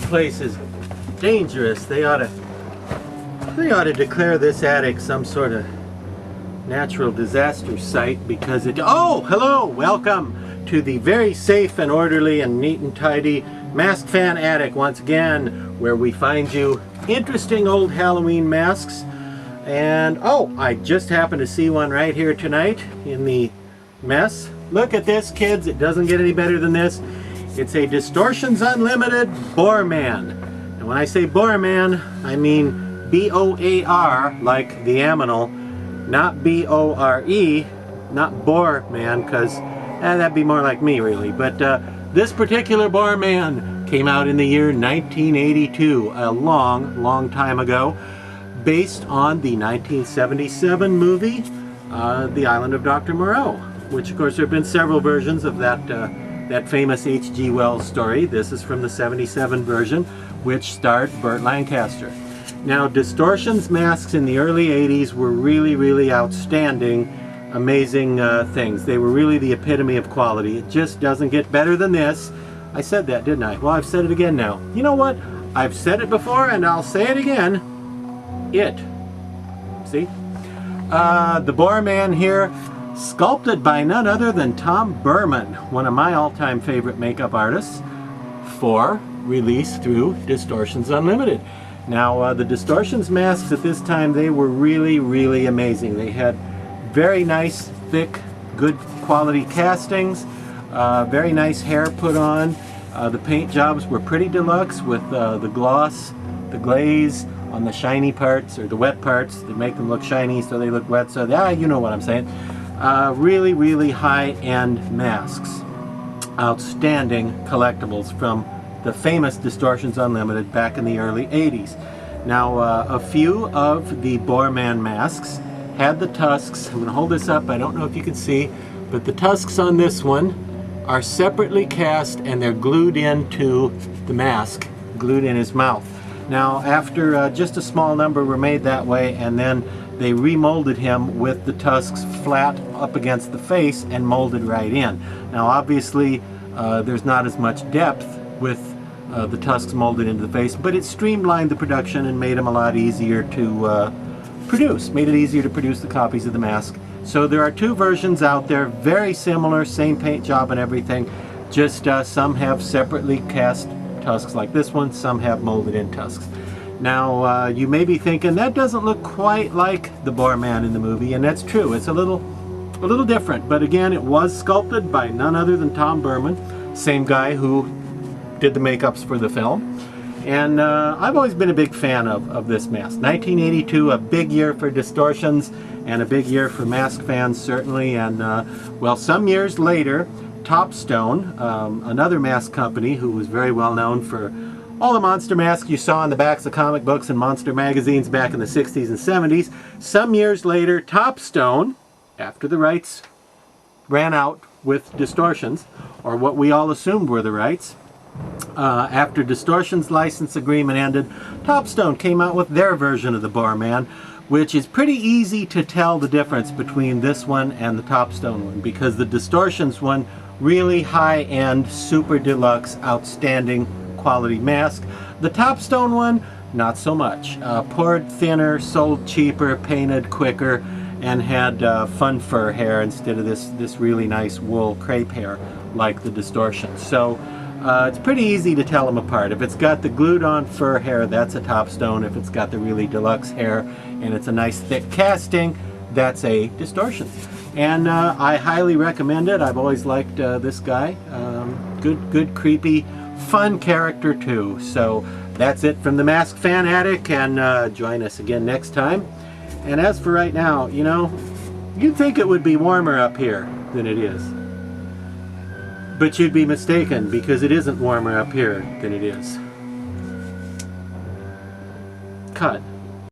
place is dangerous. They ought to declare this attic some sort of natural disaster site because it... Oh, hello! Welcome to the very safe and orderly and neat and tidy Mask Fan Attic once again, where we find you interesting old Halloween masks. And oh, I just happened to see one right here tonight in the mess. Look at this, kids. It doesn't get any better than this. It's a Distortions Unlimited Boarman. And when I say Boarman, I mean B-O-A-R, like the aminal, not B-O-R-E, not Boarman, because that'd be more like me, really. But this particular Boarman came out in the year 1982, a long time ago, based on the 1977 movie, The Island of Dr. Moreau, which, of course, there have been several versions of that famous H.G. Wells story. This is from the 77 version, which starred Burt Lancaster. Now, Distortions masks in the early 80s were really outstanding, amazing things. They were really the epitome of quality. It just doesn't get better than this. I said that, didn't I? Well, I've said it again now. You know what? I've said it before, and I'll say it again. It. See? The Boarman here, sculpted by none other than Tom Boorman, one of my all-time favorite makeup artists, for release through Distortions Unlimited. Now, the Distortions masks at this time, they were really amazing. They had very nice, thick, good quality castings, very nice hair put on. The paint jobs were pretty deluxe with the gloss, the glaze on the shiny parts, or the wet parts, that make them look shiny so they look wet. So, you know what I'm saying. Really high-end masks. Outstanding collectibles from the famous Distortions Unlimited back in the early 80s. Now, a few of the Boarman masks had the tusks. I'm going to hold this up. I don't know if you can see, but the tusks on this one are separately cast and they're glued into the mask, glued in his mouth. Now, after just a small number were made that way, and then they remolded him with the tusks flat up against the face and molded right in. Now, obviously, there's not as much depth with the tusks molded into the face, but it streamlined the production and made them a lot easier to produce. Made it easier to produce the copies of the mask. So there are two versions out there, very similar, same paint job and everything. Just some have separately cast tusks like this one, some have molded in tusks. Now, you may be thinking, that doesn't look quite like the Boarman in the movie, and that's true. It's a little different, but again, it was sculpted by none other than Tom Boorman, same guy who did the makeups for the film. And I've always been a big fan of this mask. 1982, a big year for Distortions, and a big year for mask fans, certainly. And, well, some years later, Topstone, another mask company who was very well known for all the monster masks you saw on the backs of comic books and monster magazines back in the 60s and 70s. Some years later, Topstone, after the rights ran out with Distortions, or what we all assumed were the rights, after Distortions' license agreement ended, Topstone came out with their version of the Boarman, which is pretty easy to tell the difference between this one and the Topstone one, because the Distortions one, really high-end, super deluxe, outstanding quality mask. The Topstone one, not so much. Poured thinner, sold cheaper, painted quicker, and had fun fur hair instead of this really nice wool crepe hair like the Distortions. So it's pretty easy to tell them apart. If it's got the glued on fur hair, that's a Topstone. If it's got the really deluxe hair and it's a nice thick casting, that's a Distortions. And I highly recommend it. I've always liked this guy. Good, creepy, fun character too. So that's it from the Mask Fan Attic, and join us again next time. And as for right now, you know, you'd think it would be warmer up here than it is. But you'd be mistaken, because it isn't warmer up here than it is. Cut.